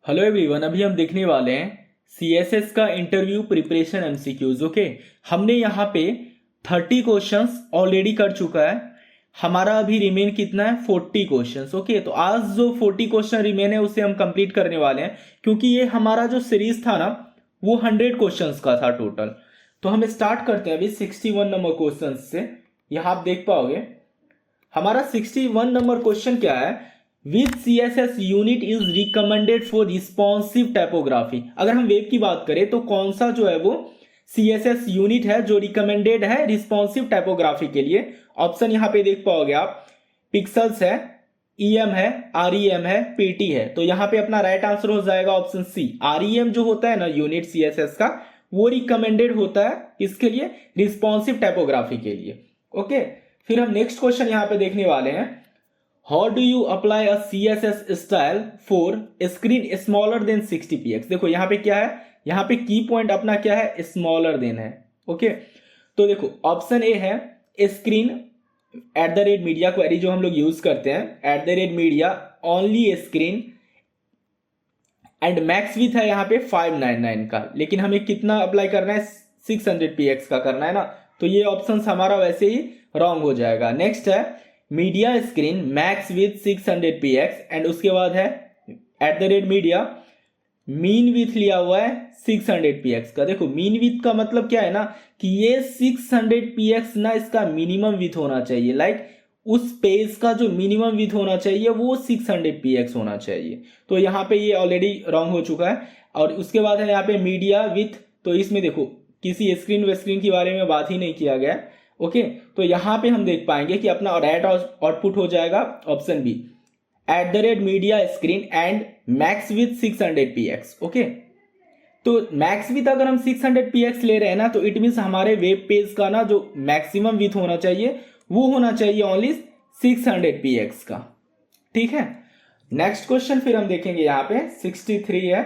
Hello everyone, अभी हम देखने वाले हैं सीएसएस का इंटरव्यू प्रिपरेशन एमसीक्यूज। ओके, हमने यहाँ पे 30 क्वेश्चंस ऑलरेडी कर चुका है। हमारा अभी रिमेन कितना है? 40 क्वेश्चंस। ओके, तो आज जो 40 क्वेश्चन रिमेन है उसे हम कंप्लीट करने वाले हैं, क्योंकि ये हमारा जो सीरीज था ना वो 100 क्वेश्चंस का था टोटल। तो हम स्टार्ट करते हैं अभी 61 नंबर क्वेश्चन से। यहाँ आप देख पाओगे हमारा 61 नंबर क्वेश्चन क्या है। विच CSS unit is recommended for responsive typography. अगर हम वेब की बात करें तो कौन सा जो है वो CSS यूनिट है जो रिकमेंडेड है रिस्पॉन्सिव टाइपोग्राफी के लिए? ऑप्शन यहाँ पे देख पाओगे आप, पिक्सल्स है, EM है, REM है, PT है। तो यहाँ पे अपना राइट आंसर हो जाएगा ऑप्शन सी। REM जो होता है ना यूनिट CSS का, वो रिकमेंडेड होता है किसके लिए? रिस्पॉन्सिव टाइपोग्राफी के लिए। ओके, फिर हम नेक्स्ट क्वेश्चन यहाँ पे देखने वाले हैं। How do you apply a CSS style for screen smaller than 60px। देखो यहाँ पे क्या है, यहाँ पे की पॉइंट अपना क्या है? स्मॉलर देन है। ओके, तो देखो ऑप्शन ए है स्क्रीन @मीडिया क्वेरी जो हम लोग यूज करते हैं, @media only screen and max with है यहाँ पे 599 का, लेकिन हमें कितना अप्लाई करना है? 600px का करना है ना, तो ये ऑप्शन हमारा वैसे ही रॉन्ग हो जाएगा। नेक्स्ट है media screen max width 600px and उसके बाद है @मीडिया मीन विथ लिया हुआ है 600px का। देखो मीन विथ का मतलब क्या है ना कि ये 600px ना इसका मिनिमम विथ होना चाहिए, लाइक उस पेज का जो मिनिमम विथ होना चाहिए वो 600px होना चाहिए। तो यहाँ पे ये ऑलरेडी रॉन्ग हो चुका है। और उसके बाद है यहाँ पे मीडिया विथ, तो इसमें देखो किसी स्क्रीन व स्क्रीन के बारे में बात ही नहीं किया गया। ओके, तो यहाँ पे हम देख पाएंगे कि अपना राइट आउटपुट हो जाएगा option B, @media screen and max width 600px। Okay, तो मैक्स विथ अगर हम 600px ले रहे हैं ना तो इट मीन्स हमारे वेब पेज का ना जो मैक्सिमम विथ होना चाहिए वो होना चाहिए ओनली 600px का। ठीक है, नेक्स्ट क्वेश्चन फिर हम देखेंगे यहाँ पे 63 है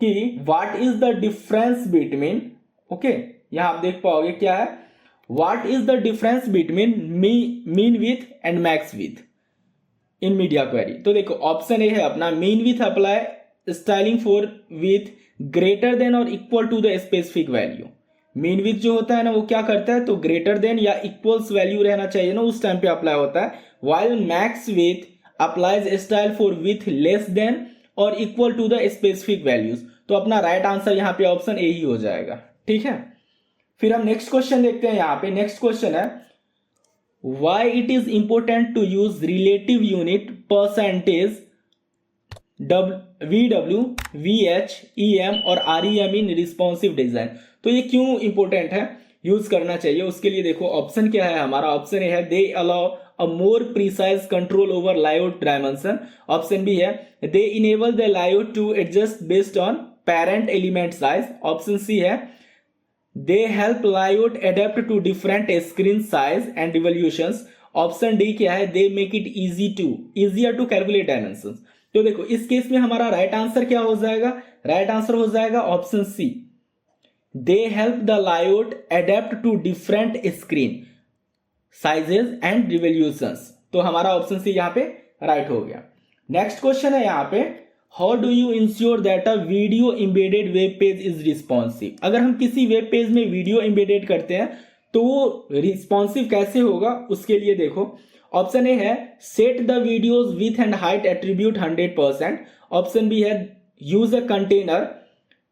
कि what is the difference between, okay यहाँ आप देख पाओगे क्या है, what is the difference between min width and max width in media query. तो देखो ऑप्शन ए है अपना min width apply styling for width greater than और equal to the specific value. Min width जो होता है ना वो क्या करता है, तो ग्रेटर देन या इक्वल्स वैल्यू रहना चाहिए ना उस टाइम पे अप्लाई होता है, while max width applies style for width less than और equal to the specific values. तो अपना राइट आंसर यहाँ पे ऑप्शन ए ही हो जाएगा। ठीक है, फिर हम नेक्स्ट क्वेश्चन देखते हैं। यहाँ पे नेक्स्ट क्वेश्चन है why it is important to use relative unit percentage VW, VH, EM और REM इन रिस्पॉन्सिव डिजाइन। तो ये क्यों इंपॉर्टेंट है, यूज करना चाहिए? उसके लिए देखो ऑप्शन क्या है हमारा, ऑप्शन ए है they allow a more precise control over layout dimension. Option B है they enable the layout to adjust based on parent element size. Option C है they help layout adapt to different screen size and revolutions. Option D क्या है they make it easier to calculate dimensions. तो देखो इस case में हमारा right answer क्या हो जाएगा? राइट आंसर हो जाएगा option C, they help the layout adapt to different screen sizes and revolutions. तो हमारा ऑप्शन सी यहाँ पे राइट हो गया। नेक्स्ट क्वेश्चन है यहाँ पे how do you ensure that a video embedded web page is responsive. अगर हम किसी वेब पेज में वीडियो एम्बेडेड करते हैं तो वो रिस्पॉन्सिव कैसे होगा, उसके लिए देखो ऑप्शन ए है set the videos with and height attribute 100%। Option B है use a container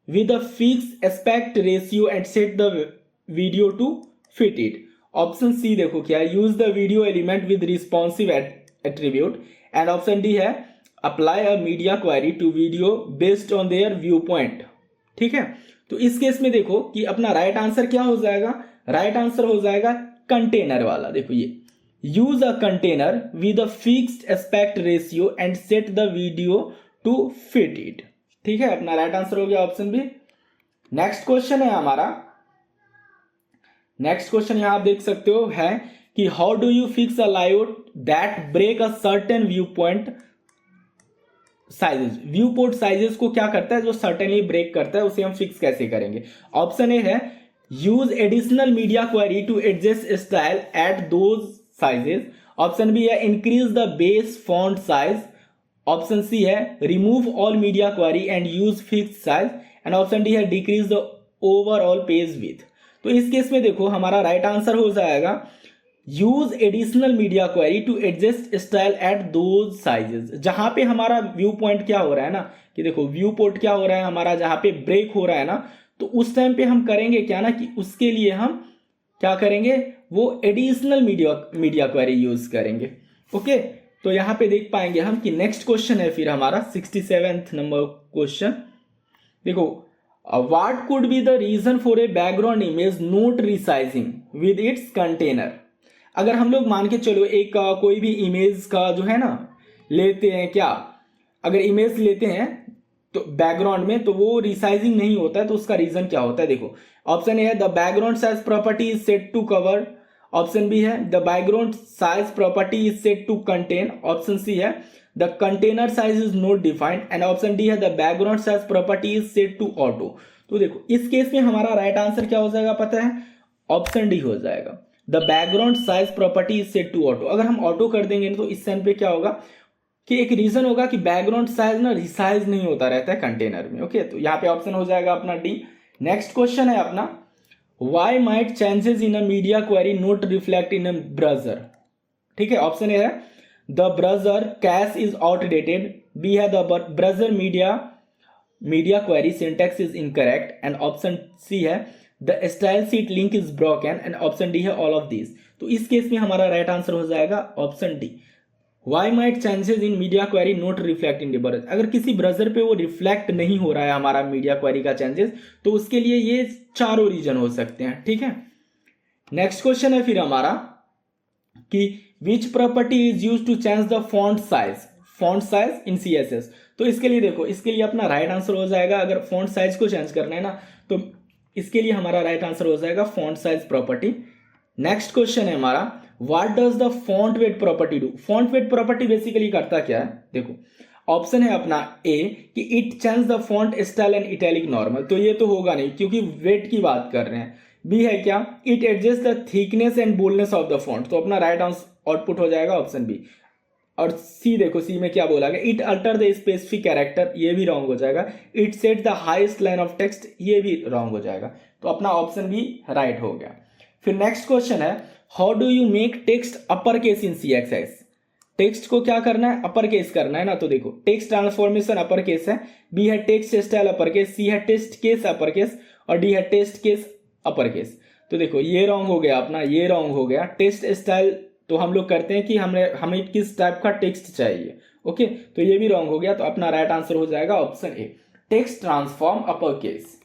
with a fix aspect ratio and set the video to fit it. Option C देखो क्या है use the video element with responsive attribute and option D है apply a media query to video based on their view point. ठीक है, तो इस case में देखो कि अपना राइट आंसर क्या हो जाएगा? राइट आंसर हो जाएगा कंटेनर वाला। देखो ये use a container with a fixed aspect ratio and set the video to fit it. ठीक है, अपना राइट आंसर हो गया ऑप्शन बी। नेक्स्ट क्वेश्चन है हमारा, नेक्स्ट क्वेश्चन यहां आप देख सकते हो है कि how do you fix a layout that break a certain view point sizes. Viewport sizes को क्या करता है, जो सर्टेनली ब्रेक करता है, उसे हम फिक्स कैसे करेंगे? ऑप्शन ए है use additional media query to adjust style at those sizes. Option B है increase the base font size. Option C है remove all media query and use fix size, and option D है decrease the overall page width. तो इस case में देखो हमारा right answer हो जाएगा use additional media query to adjust style at those sizes. जहां पे हमारा व्यू पॉइंट क्या हो रहा है ना कि देखो व्यू पोर्ट क्या हो रहा है हमारा, जहां पे ब्रेक हो रहा है ना, तो उस टाइम पे हम करेंगे क्या ना कि उसके लिए हम क्या करेंगे, वो एडिशनल मीडिया क्वेरी यूज करेंगे। ओके, तो यहां पे देख पाएंगे हम कि नेक्स्ट क्वेश्चन है फिर हमारा 67 नंबर क्वेश्चन। देखो what could be the reason for a background image not resizing with its container. अगर हम लोग मान के चलो एक कोई भी इमेज का जो है ना लेते हैं, क्या अगर इमेज लेते हैं तो बैकग्राउंड में तो वो रिसाइजिंग नहीं होता है, तो उसका रीजन क्या होता है। देखो ऑप्शन ए है the background size property is set to cover, option B है the background size property is set to contain, option C है the container size is not defined, and option D है the background size property is set to auto. तो देखो इस case में हमारा right answer क्या हो जाएगा पता है, ऑप्शन डी हो जाएगा the background size property is set to auto. अगर हम ऑटो कर देंगे तो इस टाइम पे क्या होगा कि एक रीजन होगा कि बैकग्राउंड साइज ना रिसाइज नहीं होता रहता है कंटेनर में। ओके, तो यहाँ पे ऑप्शन हो जाएगा अपना डी। नेक्स्ट क्वेश्चन है अपना why might changes in a media query not reflect in a browser. ठीक है, ऑप्शन ए है the browser cache is outdated, B है the browser media query syntax is incorrect, and option C है the style sheet link is broken, and option D है all of this. तो इस case में हमारा right answer हो जाएगा option D why might changes in media query not reflect in the browser. अगर किसी ब्राउज़र पे वो रिफ्लेक्ट नहीं हो रहा है हमारा मीडिया क्वेरी का चेंजेस, तो उसके लिए ये चारों रीजन हो सकते हैं। ठीक है, नेक्स्ट क्वेश्चन है फिर हमारा कि which property is use to change the font size in CSS। तो इसके लिए देखो इसके लिए अपना राइट आंसर हो जाएगा, अगर फॉन्ट साइज को चेंज करना है ना तो इसके लिए हमारा राइट आंसर हो जाएगा font size property. Next question है हमारा what does the font weight property do. Font weight property basically करता क्या है, देखो ऑप्शन है अपना ए कि it change the font style and italic normal, तो ये तो होगा नहीं क्योंकि वेट की बात कर रहे हैं। बी है क्या it adjust the thickness and boldness of the font, तो अपना राइट आउटपुट हो जाएगा ऑप्शन बी। और सी देखो सी में क्या बोला गया it alter the specific character, ये भी रॉन्ग हो जाएगा। It set the highest line of text, ये भी रॉन्ग हो जाएगा, तो अपना ऑप्शन भी राइट हो गया। फिर नेक्स्ट क्वेश्चन है how do you make text upper case in CSS। Text को क्या करना है, अपर केस करना है ना, तो देखो टेक्स्ट ट्रांसफॉर्मेशन अपर केस है, बी है टेक्स्ट स्टाइल अपर केस, सी है टेक्स्ट केस अपर केस, और डी है टेक्स्ट केस अपर केस। तो देखो ये रॉन्ग हो गया अपना, ये रॉन्ग हो गया। टेक्स्ट स्टाइल तो हम लोग करते हैं कि हमें किस टाइप का टेक्स्ट चाहिए। ओके, तो ये भी रॉन्ग हो गया, तो अपना राइट आंसर हो जाएगा option A text transform upper case.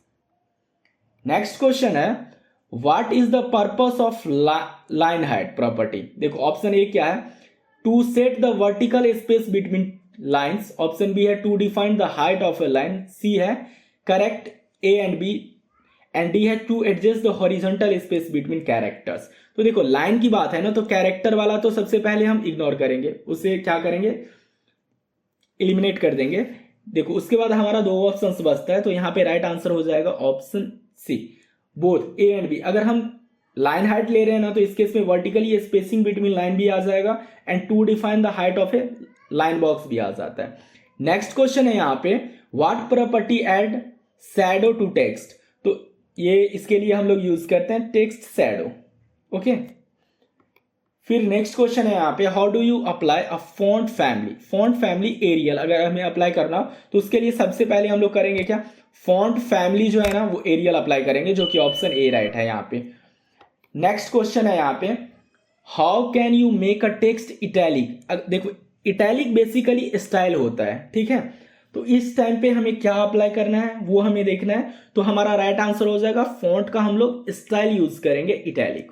Next question है what is the purpose of line height property. देखो ऑप्शन ए क्या है to set the vertical space between lines, option B है to define the height of a line, C है correct A and B, and D है to adjust the horizontal space between characters. तो देखो line की बात है ना, तो कैरेक्टर वाला तो सबसे पहले हम इग्नोर करेंगे, उसे क्या करेंगे एलिमिनेट कर देंगे। देखो उसके बाद हमारा दो ऑप्शंस बचता है, तो यहाँ पे राइट आंसर हो जाएगा option C both A and B. अगर हम लाइन हाइट ले रहे हैं ना तो इस केस में वर्टिकली स्पेसिंग बिटवीन लाइन भी आ जाएगा, and to define the height of a line box भी आ जाता है। नेक्स्ट क्वेश्चन है यहाँ पे what property add shadow to text. तो ये इसके लिए हम लोग यूज करते हैं टेक्स्ट शैडो। ओके, फिर नेक्स्ट क्वेश्चन है यहाँ पे how do you apply a font family. Font family Arial अगर हमें अप्लाई करना हो तो उसके लिए सबसे पहले हम लोग करेंगे क्या फॉन्ट फैमिली जो है ना वो एरियल अप्लाई करेंगे, जो कि ऑप्शन ए राइट है यहाँ पे। नेक्स्ट क्वेश्चन है यहाँ पे how can you make a text italic. देखो इटैलिक बेसिकली स्टाइल होता है, ठीक है, तो इस टाइम पे हमें क्या अप्लाई करना है वो हमें देखना है। तो हमारा राइट आंसर हो जाएगा फॉन्ट का हम लोग स्टाइल यूज करेंगे इटैलिक,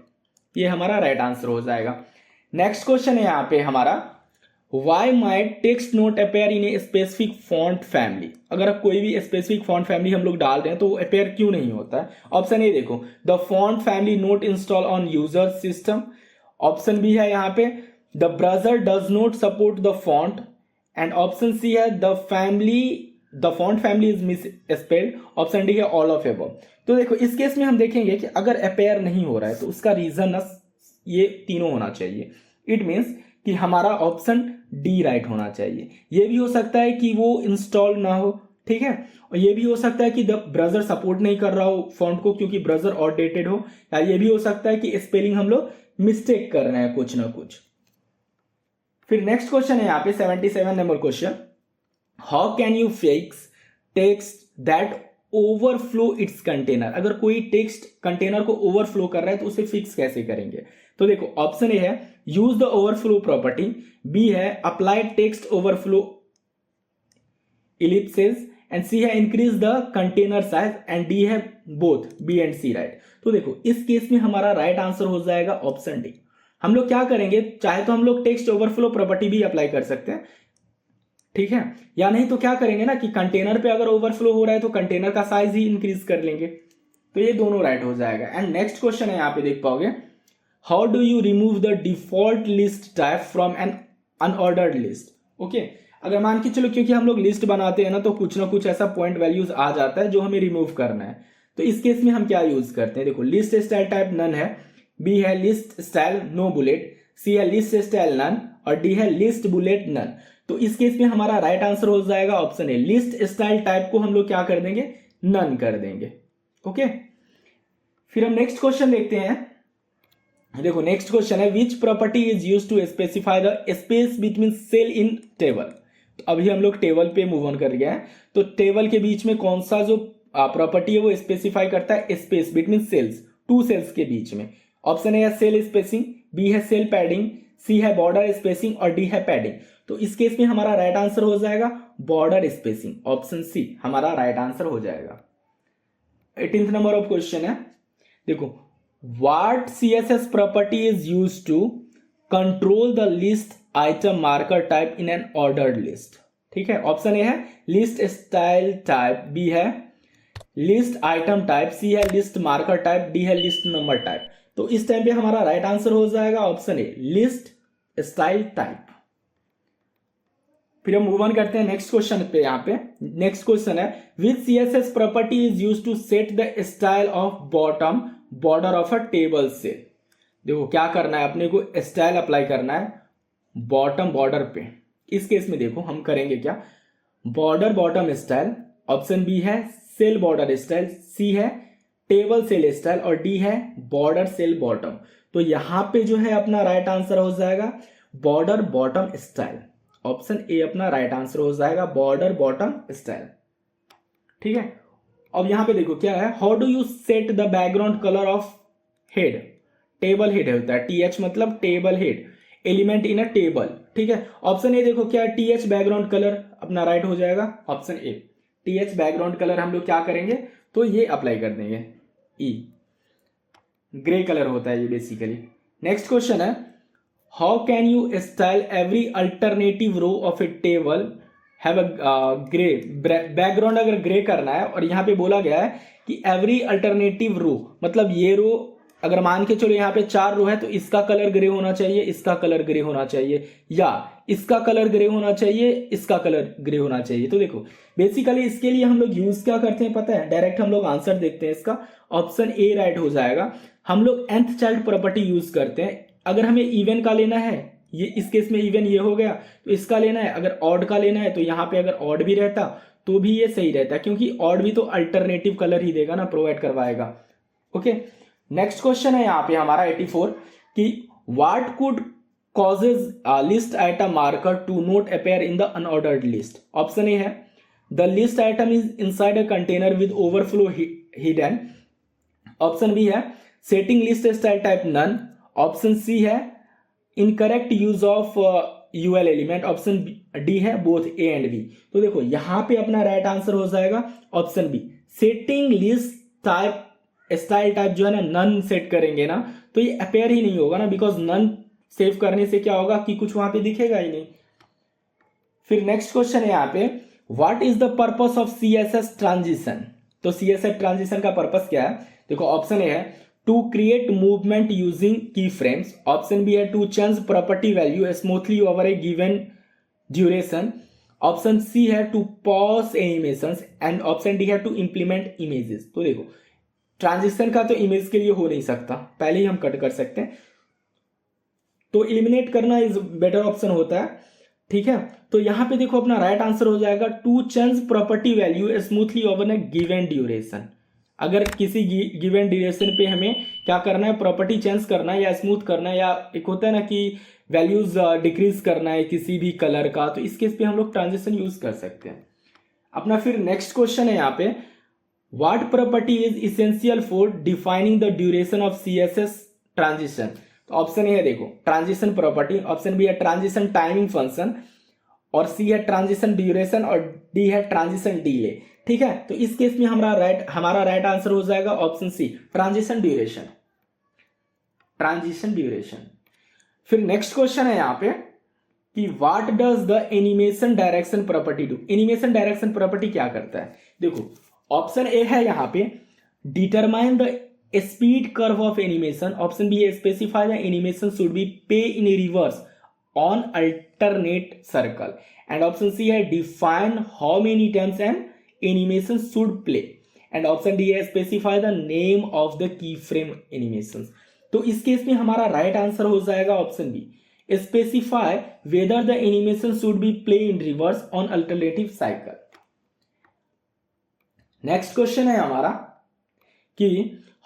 ये हमारा राइट आंसर हो जाएगा। नेक्स्ट क्वेश्चन है यहाँ पे हमारा why might text note appear in a specific font family. अगर कोई भी स्पेसिफिक फॉन्ट फैमिली हम लोग डाल रहे हैं तो वो अपेयर क्यों नहीं होता है। ऑप्शन ए देखो the font family not install on user system, option B है यहाँ पे the browser does not support the font, and option C है the font family is misspelled, option D है ऑल ऑफ अबव। तो देखो इस case में हम देखेंगे कि अगर अपेयर नहीं हो रहा है तो उसका रीजन ये तीनों होना चाहिए। इट मीन्स कि हमारा ऑप्शन डी राइट होना चाहिए। ये भी हो सकता है कि वो इंस्टॉल ना हो, ठीक है, और ये भी हो सकता है कि द ब्राउज़र सपोर्ट नहीं कर रहा हो फॉन्ट को क्योंकि ब्राउज़र आउटडेटेड हो, या ये भी हो सकता है कि स्पेलिंग हम लोग मिस्टेक कर रहे हैं कुछ ना कुछ। फिर नेक्स्ट क्वेश्चन है यहाँ पे 77 number question, how can you fix text that overflow it's container. अगर कोई टेक्स्ट कंटेनर को ओवरफ्लो कर रहा है तो उसे फिक्स कैसे करेंगे। तो देखो ऑप्शन ए है use the overflow property, B है apply text overflow ellipses, and C है increase the container size, and D है both, B and C right. तो देखो इस केस में हमारा राइट आंसर हो जाएगा ऑप्शन डी। हम लोग क्या करेंगे, चाहे तो हम लोग टेक्स्ट ओवरफ्लो प्रॉपर्टी भी अप्लाई कर सकते हैं, ठीक है, या नहीं तो क्या करेंगे ना कि कंटेनर पे अगर ओवरफ्लो हो रहा है तो कंटेनर का साइज ही इंक्रीज कर लेंगे। तो ये दोनों राइट हो जाएगा। एंड नेक्स्ट क्वेश्चन है यहाँ पे देख पाओगे, how do you remove the default list type from an unordered list. Okay, अगर मान के चलो क्योंकि हम लोग लिस्ट बनाते हैं ना तो कुछ ना कुछ ऐसा पॉइंट वैल्यूज आ जाता है जो हमें रिमूव करना है। तो इस केस में हम क्या यूज करते हैं, देखो लिस्ट स्टाइल टाइप नन है, बी है लिस्ट स्टाइल नो बुलेट, सी है लिस्ट स्टाइल नन, और डी है लिस्ट बुलेट नन। तो इस केस में हमारा राइट आंसर हो जाएगा option A, list style type को हम लोग क्या कर देंगे, नन कर देंगे। ओके, फिर हम नेक्स्ट क्वेश्चन देखते हैं। देखो नेक्स्ट क्वेश्चन है which property is used to specify the space between cell in table. तो अभी हम लोग टेबल पे मूव ऑन कर गया है, तो टेबल के बीच में कौन सा जो प्रॉपर्टी है वो स्पेसिफाई करता है space between cells, two cells के बीच में। ऑप्शन ए है सेल स्पेसिंग, बी है सेल पैडिंग, सी है बॉर्डर स्पेसिंग, और डी है पैडिंग। तो इस केस में हमारा राइट आंसर हो जाएगा बॉर्डर स्पेसिंग, ऑप्शन सी हमारा राइट आंसर हो जाएगा। 18th नंबर ऑफ क्वेश्चन है, देखो what CSS property is used to control the list item marker type in an ordered list. ठीक है, ऑप्शन ए है लिस्ट स्टाइल टाइप, बी है list item type, C है list marker type, D है list number type. तो इस time पे हमारा राइट आंसर हो जाएगा option A list style type. फिर हम मूव ऑन करते हैं नेक्स्ट क्वेश्चन पे। यहाँ पे नेक्स्ट क्वेश्चन है which CSS property is used to set the style of bottom border of a table cell. देखो क्या करना है, अपने को स्टाइल अप्लाई करना है बॉटम बॉर्डर पे। इस केस में देखो हम करेंगे क्या, border bottom style, option B है सेल बॉर्डर स्टाइल, सी है टेबल सेल स्टाइल, और डी है बॉर्डर सेल बॉटम। तो यहां पे जो है अपना राइट आंसर हो जाएगा border bottom style, option A अपना राइट आंसर हो जाएगा बॉर्डर बॉटम स्टाइल। ठीक है, अब यहां पे देखो क्या है, how do you set the background colour of head, table head होता है, टीएच मतलब table head, element in a table. ठीक है, ऑप्शन ए देखो क्या है, टीएच बैकग्राउंड कलर अपना राइट हो जाएगा option A, TH background colour हम लोग क्या करेंगे तो ये अप्लाई कर देंगे, ई ग्रे कलर होता है ये बेसिकली। नेक्स्ट क्वेश्चन है how can you style every alternative row of a table have a grey background. अगर ग्रे करना है और यहाँ पे बोला गया है कि एवरी अल्टरनेटिव रो, मतलब ये रो अगर मान के चलो यहाँ पे 4 रो है तो इसका कलर ग्रे होना चाहिए, इसका कलर ग्रे होना चाहिए, या इसका कलर ग्रे होना चाहिए, इसका कलर ग्रे होना चाहिए। तो देखो बेसिकली इसके लिए हम लोग यूज क्या करते हैं पता है, डायरेक्ट हम लोग आंसर देखते हैं इसका, ऑप्शन ए राइट हो जाएगा। हम लोग nth चाइल्ड प्रॉपर्टी यूज करते हैं। अगर हमें इवन का लेना है, ये इस केस में इवन ये हो गया तो इसका लेना है, अगर ऑड का लेना है तो यहाँ पे अगर ऑड भी रहता तो भी ये सही रहता, क्योंकि ऑड भी तो अल्टरनेटिव कलर ही देगा ना, प्रोवाइड करवाएगा। ओके, नेक्स्ट क्वेश्चन है यहाँ पे हमारा 84 कि what could causes list item marker to not appear in the unordered list. Option A है the list item is inside a container with overflow hidden, option B है setting list style type none, option C है incorrect use of UL element, option D है both A and B. तो देखो यहां पे अपना right answer हो जाएगा option B, setting list type style type जो है ना नन सेट करेंगे ना तो ये अपेयर ही नहीं होगा ना, बिकॉज नन सेव करने से क्या होगा कि कुछ वहां पे दिखेगा ही नहीं। फिर नेक्स्ट क्वेश्चन है यहाँ पे what is the purpose of CSS transition. तो सीएसएस ट्रांजिशन का पर्पस क्या है, देखो ऑप्शन ए है to create movement using keyframes, option B है to change property value smoothly over a given duration, option C है to pause animations, and option D है to implement images. तो देखो transition का तो image के लिए हो नहीं सकता, पहले ही हम कट कर सकते हैं, तो इलिमिनेट करना इज बेटर ऑप्शन होता है। ठीक है, तो यहां पे देखो अपना राइट आंसर हो जाएगा to change property value smoothly over a given duration. अगर किसी गिवन ड्यूरेशन पे हमें क्या करना है, प्रॉपर्टी चेंज करना है या स्मूथ करना है, या एक होता है ना कि वैल्यूज डिक्रीज करना है किसी भी कलर का, तो इस केस पे हम लोग ट्रांजिशन यूज कर सकते हैं अपना। फिर नेक्स्ट क्वेश्चन है यहाँ पे, what property is essential for defining the duration of CSS transition. तो ऑप्शन ए है देखो ट्रांजिशन प्रॉपर्टी, ऑप्शन बी है ट्रांजिशन टाइमिंग फंक्शन, और सी है ट्रांजिशन ड्यूरेशन, और डी है ट्रांजिशन डिले। ठीक है, तो इस केस में हमारा राइट आंसर हो जाएगा option C, transition duration, transition duration. फिर नेक्स्ट क्वेश्चन है यहाँ पे कि what does the animation direction property do. Animation direction property क्या करता है, देखो ऑप्शन ए है यहाँ पे determine the speed curve of animation, option B है specify the animation should be pay in reverse on alternate circle, and option C है define how many times an animation should play, and option D है specify the name of the keyframe animation. तो इस case में हमारा right answer हो जाएगा option B, specify whether the animation should be play in reverse on alternative cycle. Next question है हमारा कि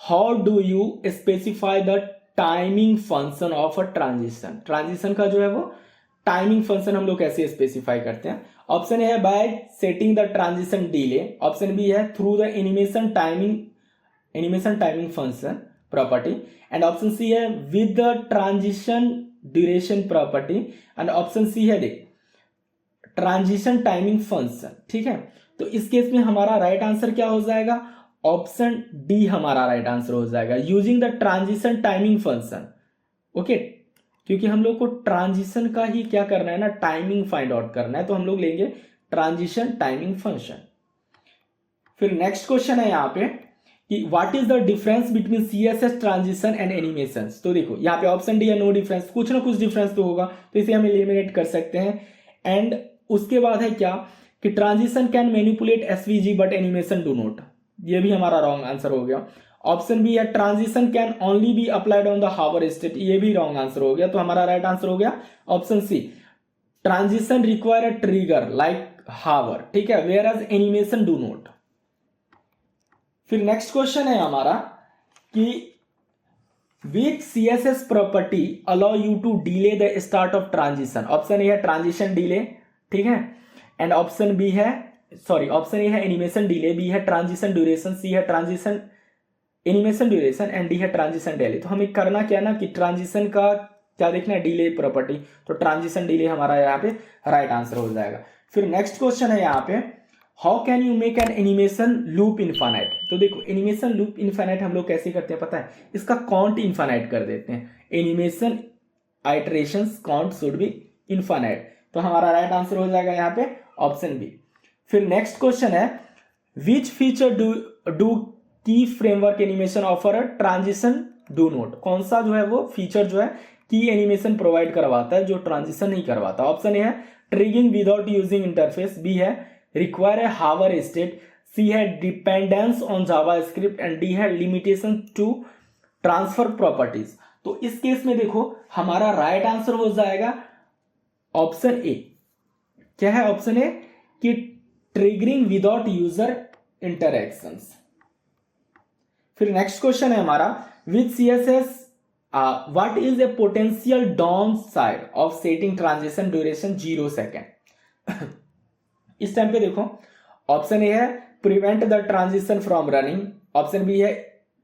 how do you specify the timing function of a transition. Transition का जो है वो टाइमिंग फंक्शन हम लोग कैसे स्पेसिफाई करते हैं। ऑप्शन ए है by setting the transition delay, option B है through the animation timing function property, and option C है with the transition duration property, and option C है देख ट्रांजिशन टाइमिंग फंक्शन। ठीक है, तो इस केस में हमारा राइट आंसर क्या हो जाएगा, ऑप्शन डी हमारा राइट आंसर हो जाएगा, using the transition timing function. Okay, क्योंकि हम लोग को ट्रांजिशन का ही क्या करना है ना, टाइमिंग फाइंड आउट करना है, तो हम लोग लेंगे ट्रांजिशन टाइमिंग फंक्शन। फिर नेक्स्ट क्वेश्चन है यहाँ पे कि what is the difference between CSS transition and animation. तो देखो यहाँ पे ऑप्शन डी है नो डिफरेंस, कुछ ना कुछ डिफरेंस तो होगा, तो इसे हम एलिमिनेट कर सकते हैं। एंड उसके बाद है क्या कि transition can manipulate SVG but animation do not, ये भी हमारा रॉन्ग आंसर हो गया। ऑप्शन बी है transition can only be applied on the hover state, ये भी रॉन्ग आंसर हो गया। तो हमारा राइट आंसर हो गया option C, transition require a trigger like hover. ठीक है, whereas animation do not. फिर नेक्स्ट क्वेश्चन है हमारा कि which CSS property allow you to delay the start of transition. Option A है ट्रांजिशन डिले, ठीक है, एंड ऑप्शन बी है ऑप्शन ए है एनिमेशन डिले, बी है ट्रांजिशन ड्यूरेशन, सी है transition animation duration, and D है transition delay. तो हमें करना क्या ना कि ट्रांजिशन का क्या देखना है, डिले प्रॉपर्टी, तो ट्रांजिशन डिले हमारा यहाँ पे राइट आंसर हो जाएगा। फिर नेक्स्ट क्वेश्चन है यहाँ पे how can you make an animation loop infinite. तो देखो एनिमेशन लूप इनफाइनाइट हम लोग कैसे करते हैं पता है, इसका काउंट इनफाइनाइट कर देते हैं, animation iterations count should be infinite. तो हमारा राइट आंसर हो जाएगा यहाँ पे ऑप्शन बी। फिर नेक्स्ट क्वेश्चन है विच फीचर डू की framework animation offer a transition do not. कौन सा जो है वो फीचर जो है की एनिमेशन प्रोवाइड करवाता है जो ट्रांजिशन नहीं करवाता। ऑप्शन ए है triggering without using interface, B है require a hover state, C है dependence on JavaScript, and D है लिमिटेशन टू ट्रांसफर प्रॉपर्टीज। तो इस केस में देखो हमारा राइट आंसर हो जाएगा ऑप्शन ए। क्या है ऑप्शन ए कि ट्रिगरिंग विदाउट यूजर इंटरैक्शंस। फिर नेक्स्ट क्वेश्चन है हमारा with CSS what is a potential downside of setting transition duration 0 second. इस टाइम पे देखो ऑप्शन ए है prevent the transition from running, option B है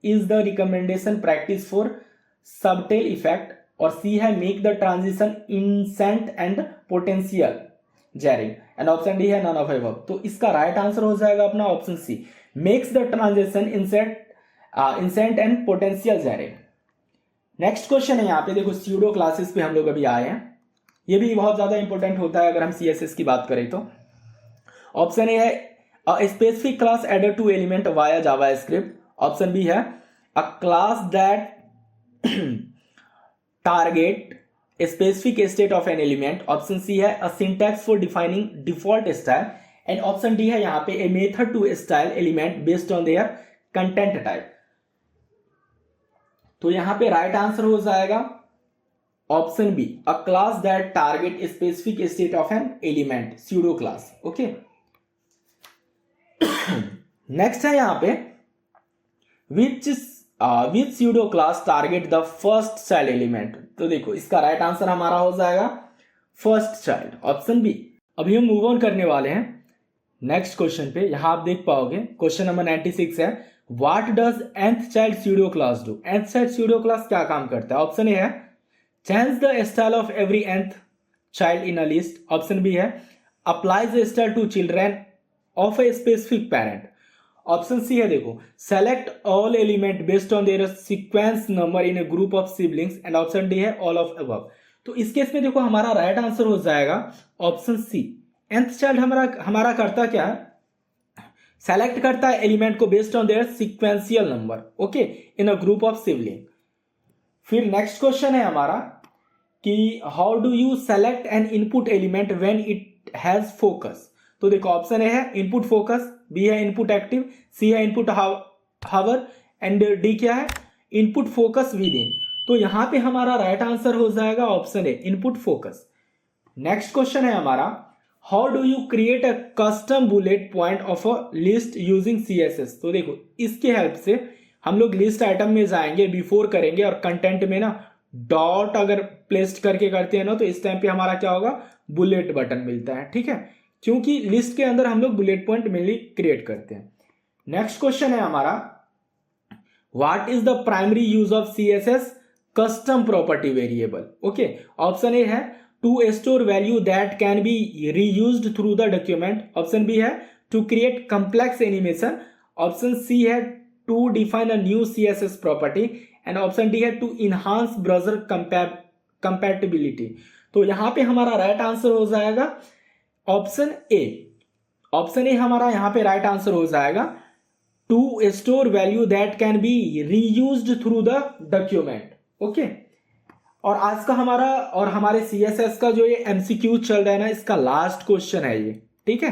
is the recommendation practice for subtle effect, और C है make the transition instant and potential jarring, and option D है none of above. तो इसका right answer हो जाएगा अपना option C, makes the transition instant and potential jarring. Next question है यहाँ पे देखो स्यूडो क्लासेस पे हम लोग अभी आए हैं, ये भी बहुत ज्यादा इंपॉर्टेंट होता है अगर हम CSS की बात करें तो। ऑप्शन ए है a specific class added to element via JavaScript, option B है a class that target specific state of an element, option C है a syntax for defining default style, and option D है यहाँ पे a method to style element based on their content type. तो यहां पे right answer हो जाएगा option B a class that target specific state of an element, pseudo class. Okay, next है यहां पे which pseudo class target the first child element. तो देखो इसका राइट आंसर हमारा हो जाएगा फर्स्ट चाइल्ड, ऑप्शन बी। अभी हम मूव ऑन करने वाले हैं नेक्स्ट क्वेश्चन पे। यहां आप देख पाओगे क्वेश्चन नंबर 96 है what does nth child pseudo class do. nth child pseudo class क्या काम करता है? ऑप्शन ए है change the style of every nth child in a list. Option B है applies the style to children of a specific parent. Option C है देखो select all element based on their sequence number in a group of siblings. And option D है all of above. तो इस case में देखो हमारा right answer हो जाएगा ऑप्शन सी। nth चाइल्ड हमारा करता क्या है? सेलेक्ट करता है एलिमेंट को based on there sequential number, okay, in a group of sibling. फिर नेक्स्ट क्वेश्चन है हमारा कि how do you select N input element when it has focus. तो देखो ऑप्शन ए है इनपुट फोकस, बी है इनपुट एक्टिव, सी है input hour and D क्या है? Input focus with in. तो यहां पे हमारा राइट आंसर हो जाएगा ऑप्शन ए इनपुट फोकस। नेक्स्ट क्वेश्चन है हमारा how do you create a custom bullet point of a list using CSS। तो देखो इसके हेल्प से हम लोग लिस्ट आइटम में जाएंगे, बिफोर करेंगे और कंटेंट में ना डॉट अगर प्लेस्ड करके करते हैं ना तो इस टाइम पे हमारा क्या होगा? बुलेट बटन मिलता है, ठीक है, क्योंकि लिस्ट के अंदर हम लोग बुलेट पॉइंट मेनली क्रिएट करते हैं। नेक्स्ट क्वेश्चन है हमारा what is the primary use of CSS custom property variable. Okay, option A है to store value that can be reused through the document. Option B है to create complex animation. Option C है to define a new CSS property and option D है to enhance browser compatibility. तो यहां पे हमारा right answer हो जाएगा option A. Option A हमारा यहां पे राइट आंसर हो जाएगा to store value that can be reused through the document. Okay, और आज का हमारा और हमारे CSS का जो ये MCQ चल रहा है ना, इसका लास्ट क्वेश्चन है ये, ठीक है।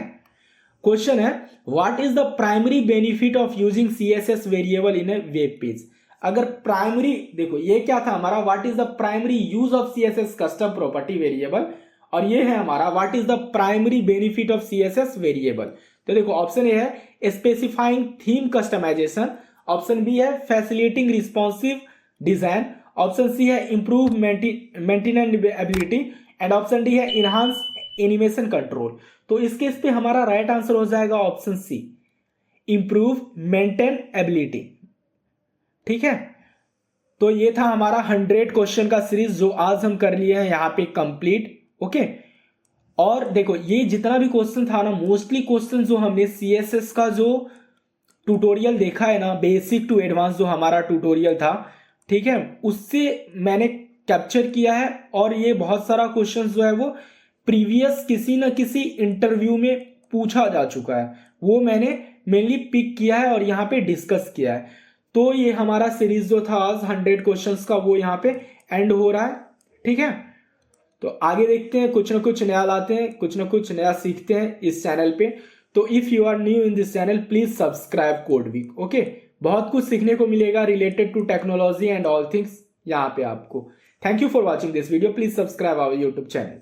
क्वेश्चन है what is the primary benefit of using CSS variable in a web page. अगर प्राइमरी देखो ये क्या था हमारा what is the primary use of CSS custom property variable, और ये है हमारा what is the primary benefit of CSS variable. तो देखो ऑप्शन ए है specifying theme customization, option B है facilitating responsive design, option C है improve maintainability and option D है इनहांस एनिमेशन कंट्रोल। तो इस केस पे हमारा राइट आंसर हो जाएगा ऑप्शन सी इंप्रूव मेंटेनेबिलिटी, ठीक है। तो ये था हमारा 100 क्वेश्चन का सीरीज जो आज हम कर लिए हैं यहाँ पे कंप्लीट, ओके। और देखो ये जितना भी क्वेश्चन था ना, मोस्टली क्वेश्चन जो हमने CSS का जो ट्यूटोरियल देखा है ना, बेसिक टू एडवांस जो हमारा ट्यूटोरियल था, ठीक है, उससे मैंने कैप्चर किया है। और ये बहुत सारा क्वेश्चन जो है वो प्रीवियस किसी न किसी इंटरव्यू में पूछा जा चुका है, वो मैंने मेनली पिक किया है और यहाँ पे डिस्कस किया है। तो ये हमारा सीरीज जो था आज 100 क्वेश्चंस का वो यहाँ पे एंड हो रहा है, ठीक है। तो आगे देखते हैं, कुछ ना कुछ नया लाते हैं, कुछ ना कुछ नया सीखते हैं इस चैनल पे। तो if you are new in this channel please subscribe Codeweek, okay. बहुत कुछ सीखने को मिलेगा related to technology and all things यहाँ पे आपको। Thank you for watching this video, please subscribe our YouTube channel.